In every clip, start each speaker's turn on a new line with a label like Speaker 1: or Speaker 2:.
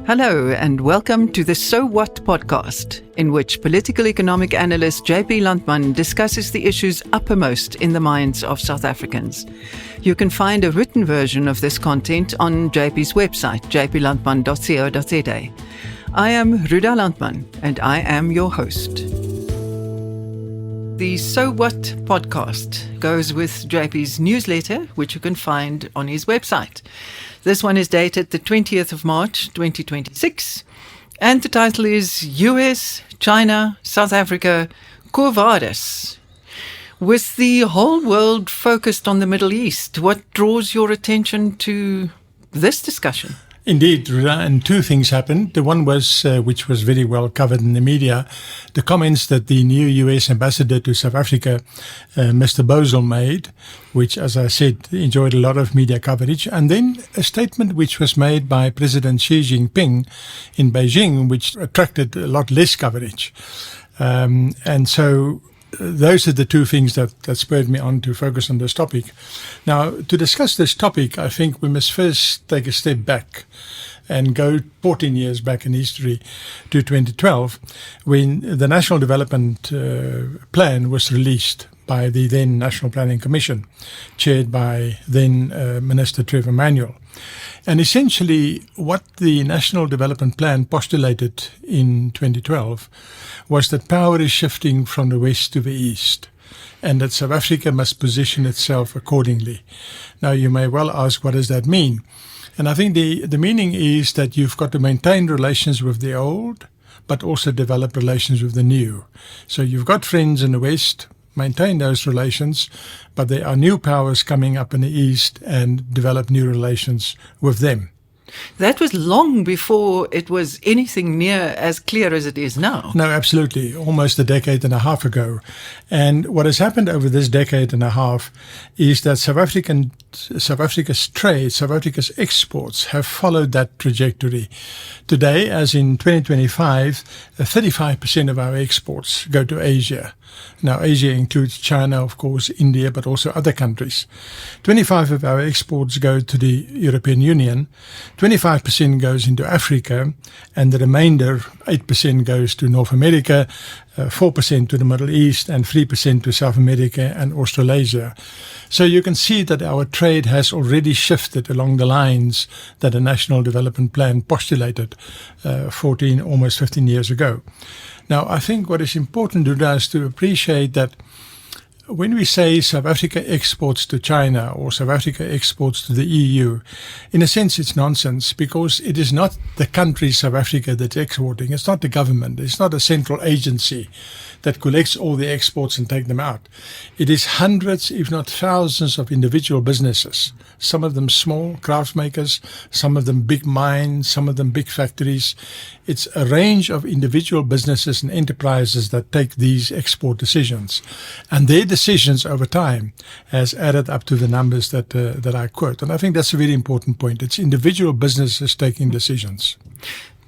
Speaker 1: Hello and welcome to the So What podcast, in which political economic analyst JP Landman discusses the issues uppermost in the minds of South Africans. You can find a written version of this content on JP's website, jplandman.co.za. I am Ruda Landman and I am your host. The So What podcast goes with JP's newsletter, which you can find on his website. This one is dated the 20th of March, 2026, and the title is US, China, South Africa, Vadis. With the whole world focused on the Middle East, what draws your attention to this discussion?
Speaker 2: Indeed, and two things happened. The one was, which was very well covered in the media, the comments that the new US ambassador to South Africa, Mr. Bosel, made, which, as I said, enjoyed a lot of media coverage. And then a statement which was made by President Xi Jinping in Beijing, which attracted a lot less coverage. And so those are the two things that spurred me on to focus on this topic. Now, to discuss this topic, I think we must first take a step back and go 14 years back in history to 2012, when the National Development Plan was released by the then National Planning Commission, chaired by then Minister Trevor Manuel. And essentially, what the National Development Plan postulated in 2012 was that power is shifting from the west to the east, and that South Africa must position itself accordingly. Now, you may well ask, what does that mean? And I think the meaning is that you've got to maintain relations with the old, but also develop relations with the new. So you've got friends in the west, maintain those relations, but there are new powers coming up in the east and develop new relations with them.
Speaker 1: That was long before it was anything near as clear as it is now.
Speaker 2: No, absolutely. Almost a decade and a half ago. And what has happened over this decade and a half is that South Africa's trade, South Africa's exports have followed that trajectory. Today, as in 2025, 35% of our exports go to Asia. Now, Asia includes China, of course, India, but also other countries. 25% of our exports go to the European Union, 25% goes into Africa, and the remainder, 8%, goes to North America, 4% to the Middle East, and 3% to South America and Australasia. So you can see that our trade has already shifted along the lines that the National Development Plan postulated almost 15 years ago. Now, I think what is important to us to appreciate that when we say South Africa exports to China or South Africa exports to the EU, in a sense it's nonsense, because it is not the country South Africa that's exporting. It's not the government. It's not a central agency that collects all the exports and take them out. It is hundreds, if not thousands, of individual businesses, some of them small craft makers, some of them big mines, some of them big factories. It's a range of individual businesses and enterprises that take these export decisions. And their decisions over time has added up to the numbers that I quote. And I think that's a very important point. It's individual businesses taking decisions.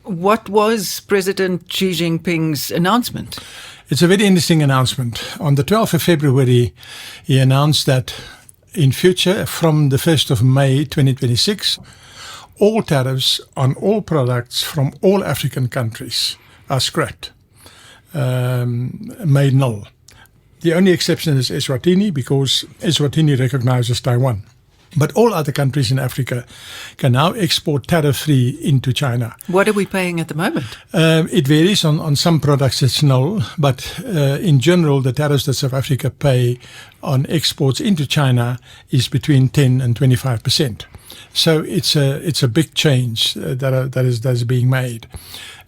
Speaker 1: What was President Xi Jinping's announcement?
Speaker 2: It's a very interesting announcement. On the 12th of February, he announced that in future, from the 1st of May 2026, all tariffs on all products from all African countries are scrapped, made null. The only exception is Eswatini, because Eswatini recognizes Taiwan. But all other countries in Africa can now export tariff-free into China.
Speaker 1: What are we paying at the moment?
Speaker 2: It varies. On some products it's null, but in general the tariffs that South Africa pay on exports into China is between 10 and 25%. So it's a big change that is being made.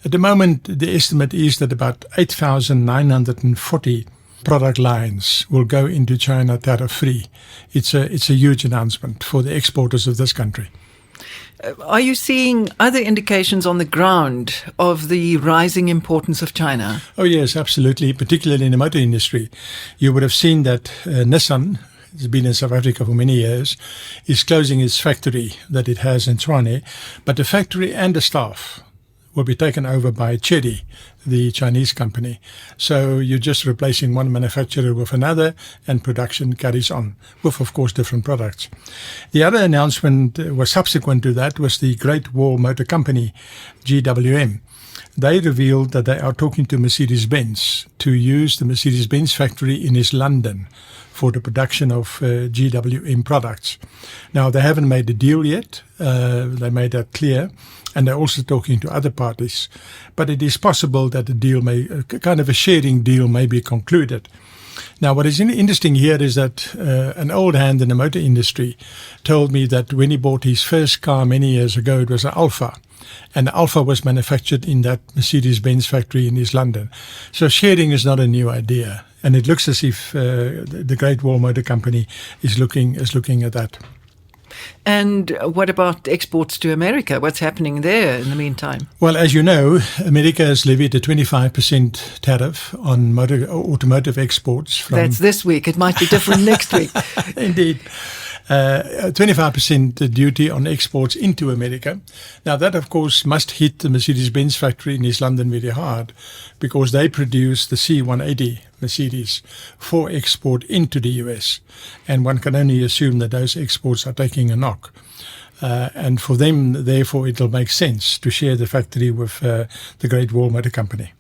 Speaker 2: At the moment, the estimate is that about 8,940 product lines will go into China tariff-free. It's a huge announcement for the exporters of this country.
Speaker 1: Are you seeing other indications on the ground of the rising importance of China?
Speaker 2: Oh yes, absolutely, particularly in the motor industry. You would have seen that Nissan, it's been in South Africa for many years, is closing its factory that it has in Tshwane, but the factory and the staff will be taken over by Chery, the Chinese company. So you're just replacing one manufacturer with another, and production carries on with, of course, different products. The other announcement was subsequent to that was the Great Wall Motor Company, GWM. They revealed that they are talking to Mercedes-Benz to use the Mercedes-Benz factory in East London for the production of GWM products. Now, they haven't made a deal yet. They made that clear. And they're also talking to other parties. But it is possible that a deal kind of a sharing deal may be concluded. Now, what is interesting here is that an old hand in the motor industry told me that when he bought his first car many years ago, it was an Alfa. And the Alfa was manufactured in that Mercedes-Benz factory in East London. So sharing is not a new idea. And it looks as if the Great Wall Motor Company is looking at that.
Speaker 1: And what about exports to America? What's happening there in the meantime?
Speaker 2: Well, as you know, America has levied a 25% tariff on automotive exports.
Speaker 1: That's this week. It might be different next week.
Speaker 2: Indeed. 25% duty on exports into America. Now, that, of course, must hit the Mercedes-Benz factory in East London very hard because they produce the C180 Mercedes for export into the US. And one can only assume that those exports are taking a knock. And for them, therefore, it'll make sense to share the factory with the Great Wall Motor Company.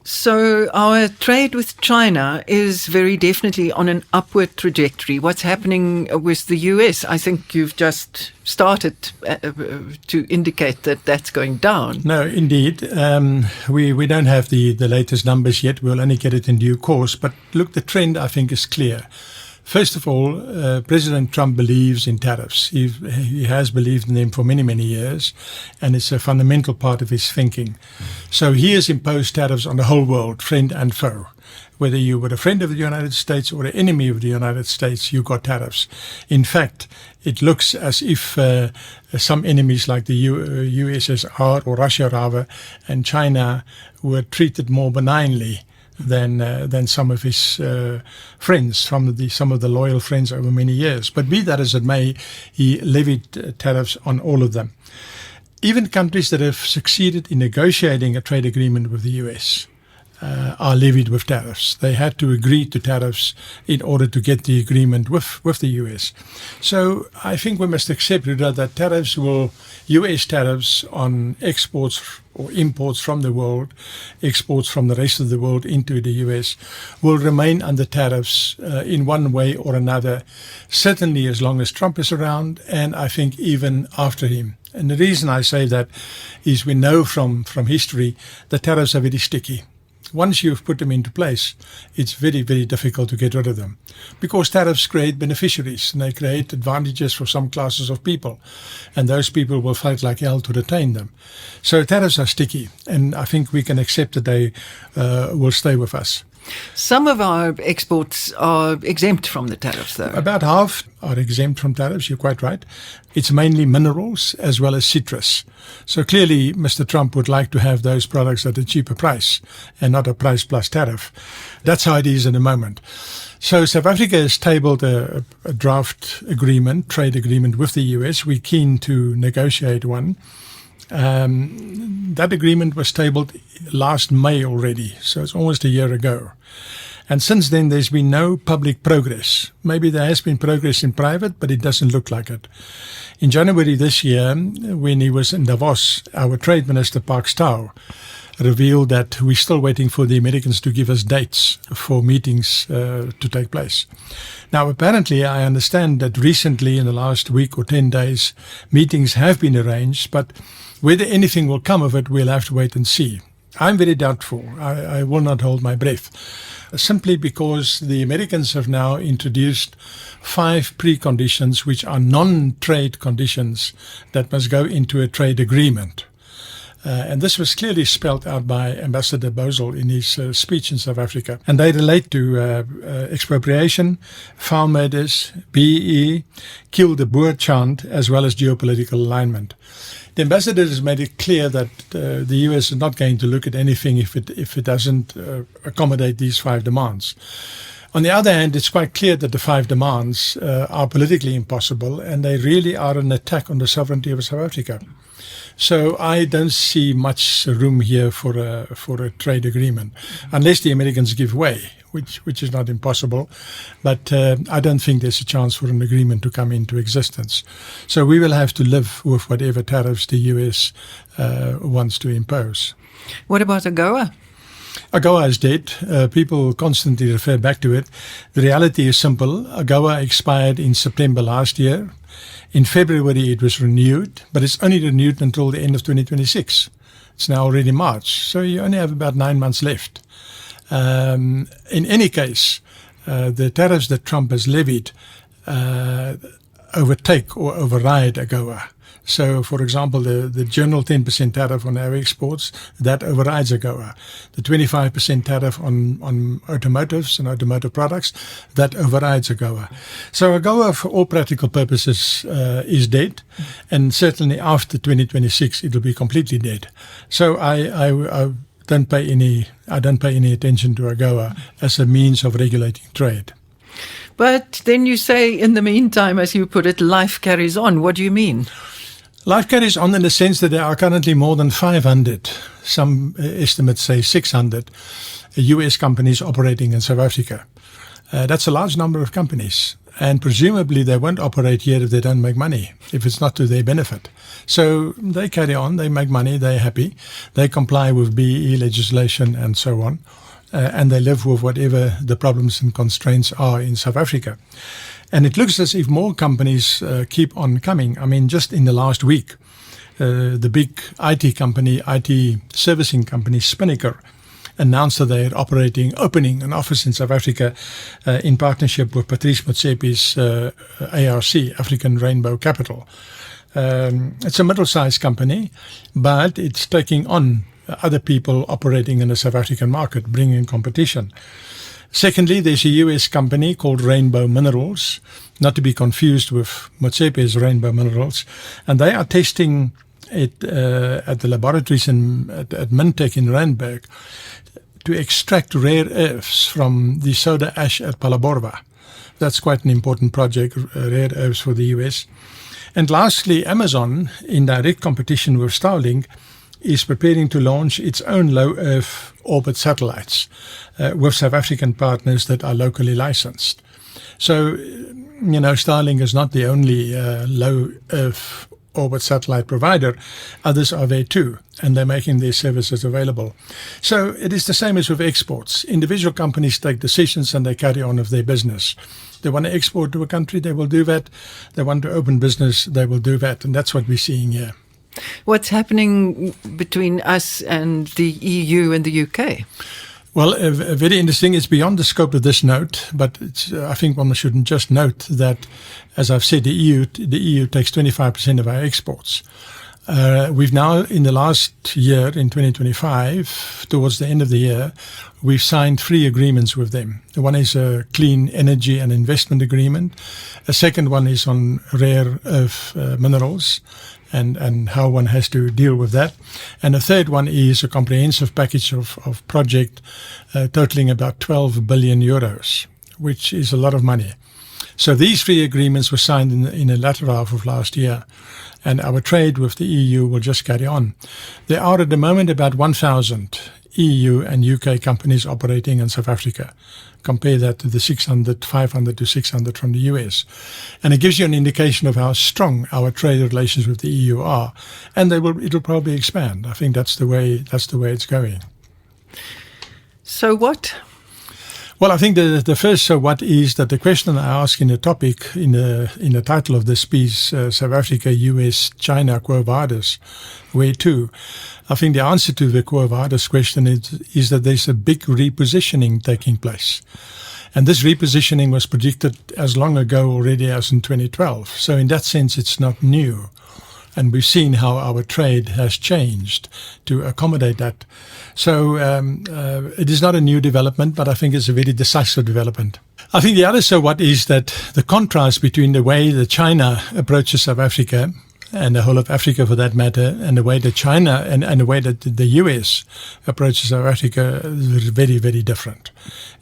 Speaker 1: So our trade with China is very definitely on an upward trajectory. What's happening with the US? I think you've just started to indicate that that's going down.
Speaker 2: No, indeed. We don't have the latest numbers yet. We'll only get it in due course. But look, the trend, I think, is clear. First of all, President Trump believes in tariffs. He has believed in them for many, many years, and it's a fundamental part of his thinking. So he has imposed tariffs on the whole world, friend and foe. Whether you were a friend of the United States or an enemy of the United States, you got tariffs. In fact, it looks as if some enemies like the USSR or Russia rather, and China were treated more benignly than some of his friends, some of the loyal friends over many years. But be that as it may, he levied tariffs on all of them. Even countries that have succeeded in negotiating a trade agreement with the US are levied with tariffs. They had to agree to tariffs in order to get the agreement with the US. So I think we must accept that US tariffs on exports or imports from the world, exports from the rest of the world into the US, will remain under tariffs in one way or another, certainly as long as Trump is around, and I think even after him. And the reason I say that is we know from history that tariffs are very sticky. Once you've put them into place, it's very, very difficult to get rid of them because tariffs create beneficiaries and they create advantages for some classes of people, and those people will fight like hell to retain them. So tariffs are sticky, and I think we can accept that they will stay with us.
Speaker 1: Some of our exports are exempt from the tariffs, though.
Speaker 2: About half are exempt from tariffs, you're quite right. It's mainly minerals as well as citrus. So clearly, Mr. Trump would like to have those products at a cheaper price and not a price plus tariff. That's how it is at the moment. So South Africa has tabled a draft agreement, trade agreement with the US. We're keen to negotiate one. That agreement was tabled last May already, so it's almost a year ago. And since then, there's been no public progress. Maybe there has been progress in private, but it doesn't look like it. In January this year, when he was in Davos, our Trade Minister, Park Stow, revealed that we're still waiting for the Americans to give us dates for meetings to take place. Now, apparently, I understand that recently, in the last week or 10 days, meetings have been arranged, but whether anything will come of it, we'll have to wait and see. I'm very doubtful. I will not hold my breath, simply because the Americans have now introduced 5 preconditions, which are non-trade conditions that must go into a trade agreement. And this was clearly spelled out by Ambassador Bosel in his speech in South Africa. And they relate to expropriation, farm murders, BEE, kill the Boer chant, as well as geopolitical alignment. The ambassador has made it clear that the US is not going to look at anything if it doesn't accommodate these 5 demands. On the other hand, it's quite clear that the 5 demands are politically impossible, and they really are an attack on the sovereignty of South Africa. So I don't see much room here for a trade agreement, unless the Americans give way, which is not impossible. But I don't think there's a chance for an agreement to come into existence. So we will have to live with whatever tariffs the US wants to impose.
Speaker 1: What about AGOA?
Speaker 2: AGOA is dead. People constantly refer back to it. The reality is simple. AGOA expired in September last year. In February, it was renewed, but it's only renewed until the end of 2026. It's now already March, so you only have about 9 months left. In any case, the tariffs that Trump has levied overtake or override AGOA. So, for example, the general 10% tariff on our exports, that overrides AGOA. The 25% tariff on automotives and automotive products, that overrides AGOA. So AGOA, for all practical purposes, is dead. And certainly after 2026, it will be completely dead. So I don't pay any attention to AGOA as a means of regulating trade.
Speaker 1: But then you say, in the meantime, as you put it, life carries on. What do you mean?
Speaker 2: Life carries on in the sense that there are currently more than 500, some estimates say 600, US companies operating in South Africa. That's a large number of companies. And presumably they won't operate here if they don't make money, if it's not to their benefit. So they carry on, they make money, they're happy, they comply with BEE legislation and so on. And they live with whatever the problems and constraints are in South Africa. And it looks as if more companies keep on coming. I mean, just in the last week, the big IT company, IT servicing company, Spinnaker, announced that they are opening an office in South Africa in partnership with Patrice Motsepe's ARC, African Rainbow Capital. It's a middle-sized company, but it's taking on other people operating in the South African market, bringing competition. Secondly, there's a US company called Rainbow Minerals, not to be confused with Motsepe's Rainbow Minerals, and they are testing it at the laboratories at Mintech in Randburg to extract rare earths from the soda ash at Phalaborwa. That's quite an important project, rare earths for the US. And lastly, Amazon, in direct competition with Starlink, is preparing to launch its own low Earth orbit satellites with South African partners that are locally licensed. So, Starlink is not the only low Earth orbit satellite provider. Others are there too, and they're making their services available. So it is the same as with exports. Individual companies take decisions and they carry on with their business. They want to export to a country, they will do that. They want to open business, they will do that. And that's what we're seeing here.
Speaker 1: What's happening between us and the EU and the UK?
Speaker 2: Well, very interesting. It's beyond the scope of this note, but I think one shouldn't just note that, as I've said, the EU takes 25% of our exports. We've now, in the last year, in 2025, towards the end of the year, we've signed 3 agreements with them. One is a clean energy and investment agreement. A second one is on rare earth minerals and how one has to deal with that. And a third one is a comprehensive package of project totaling about 12 billion euros, which is a lot of money. So these 3 agreements were signed in the latter half of last year, and our trade with the EU will just carry on. There are at the moment about 1,000 EU and UK companies operating in South Africa. Compare that to the 500 to 600 from the US. And it gives you an indication of how strong our trade relations with the EU are. And it'll probably expand. I think that's the way it's going.
Speaker 1: So what?
Speaker 2: Well, I think the first so what is that the question I ask in the topic, in the title of this piece, South Africa, US, China, Quo Vadis, where to? I think the answer to the Quo Vadis question is that there's a big repositioning taking place. And this repositioning was predicted as long ago already as in 2012. So in that sense, it's not new. And we've seen how our trade has changed to accommodate that. So it is not a new development, but I think it's a very decisive development. I think the other so what is that the contrast between the way that China approaches South Africa and the whole of Africa for that matter, and the way that China and the way that the US approaches South Africa is very, very different.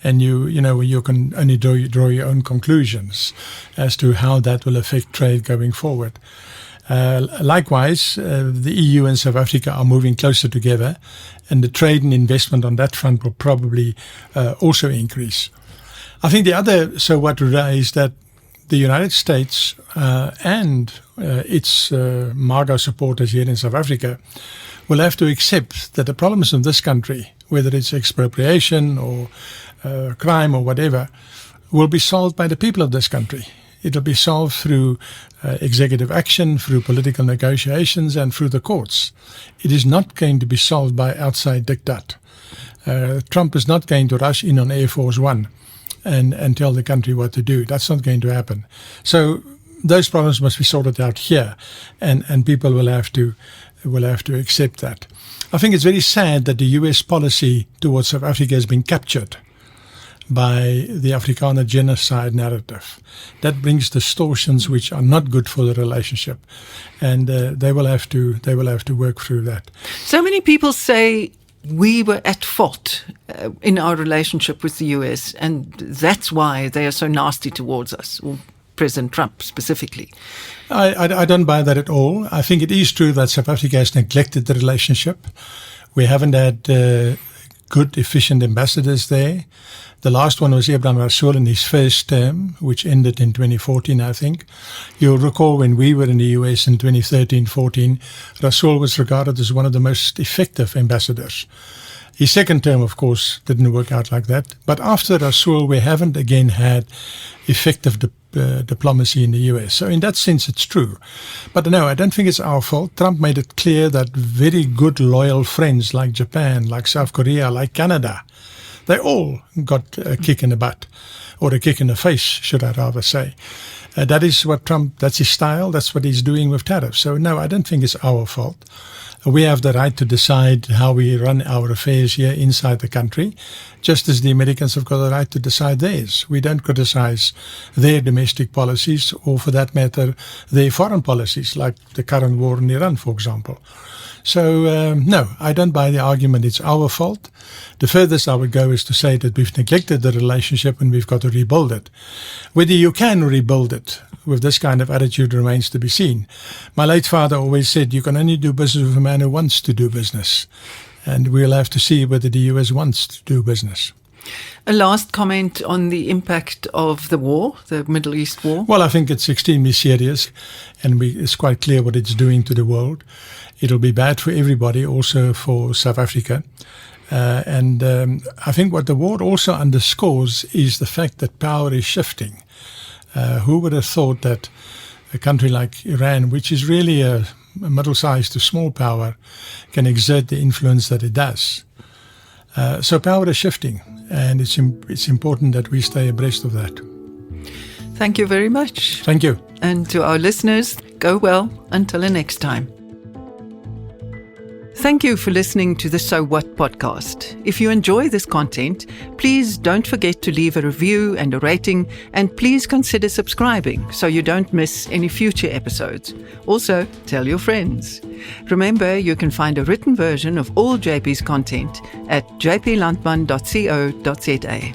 Speaker 2: And you can only draw your own conclusions as to how that will affect trade going forward. Likewise, the EU and South Africa are moving closer together, and the trade and investment on that front will probably also increase. I think the other so what is that the United States and its MAGA supporters here in South Africa will have to accept that the problems in this country, whether it's expropriation or crime or whatever, will be solved by the people of this country. It'll be solved through executive action, through political negotiations, and through the courts. It is not going to be solved by outside diktat. Trump is not going to rush in on Air Force One and tell the country what to do. That's not going to happen. So those problems must be sorted out here, and people will have to accept that. I think it's very sad that the US policy towards South Africa has been captured by the Afrikaner genocide narrative. That brings distortions which are not good for the relationship, and they will have to work through that.
Speaker 1: So many people say we were at fault in our relationship with the US, and that's why they are so nasty towards us, or President Trump specifically.
Speaker 2: I don't buy that at all. I think it is true that South Africa has neglected the relationship. We haven't had good, efficient ambassadors there. The last one was Abraham Rasool in his first term, which ended in 2014, I think. You'll recall when we were in the US in 2013-14, Rasool was regarded as one of the most effective ambassadors. His second term, of course, didn't work out like that. But after Rasool, we haven't again had effective diplomacy in the US. So in that sense, it's true. But no, I don't think it's our fault. Trump made it clear that very good, loyal friends like Japan, like South Korea, like Canada, they all got a kick in the butt, or a kick in the face, should I rather say. That is what Trump, that's his style, that's what he's doing with tariffs. So no, I don't think it's our fault. We have the right to decide how we run our affairs here inside the country, just as the Americans have got the right to decide theirs. We don't criticize their domestic policies, or for that matter, their foreign policies, like the current war in Iran, for example. So, no, I don't buy the argument it's our fault. The furthest I would go is to say that we've neglected the relationship and we've got to rebuild it. Whether you can rebuild it with this kind of attitude remains to be seen. My late father always said you can only do business with a man who wants to do business. And we'll have to see whether the US wants to do business.
Speaker 1: A last comment on the impact of the war, the Middle East war?
Speaker 2: Well, I think it's extremely serious, and it's quite clear what it's doing to the world. It'll be bad for everybody, also for South Africa. And I think what the war also underscores is the fact that power is shifting. Who would have thought that a country like Iran, which is really a middle-sized to small power, can exert the influence that it does? So power is shifting, and it's important that we stay abreast of that.
Speaker 1: Thank you very much.
Speaker 2: Thank you.
Speaker 1: And to our listeners, go well until the next time. Thank you for listening to the So What podcast. If you enjoy this content, please don't forget to leave a review and a rating, and please consider subscribing so you don't miss any future episodes. Also, tell your friends. Remember, you can find a written version of all JP's content at jplandman.co.za.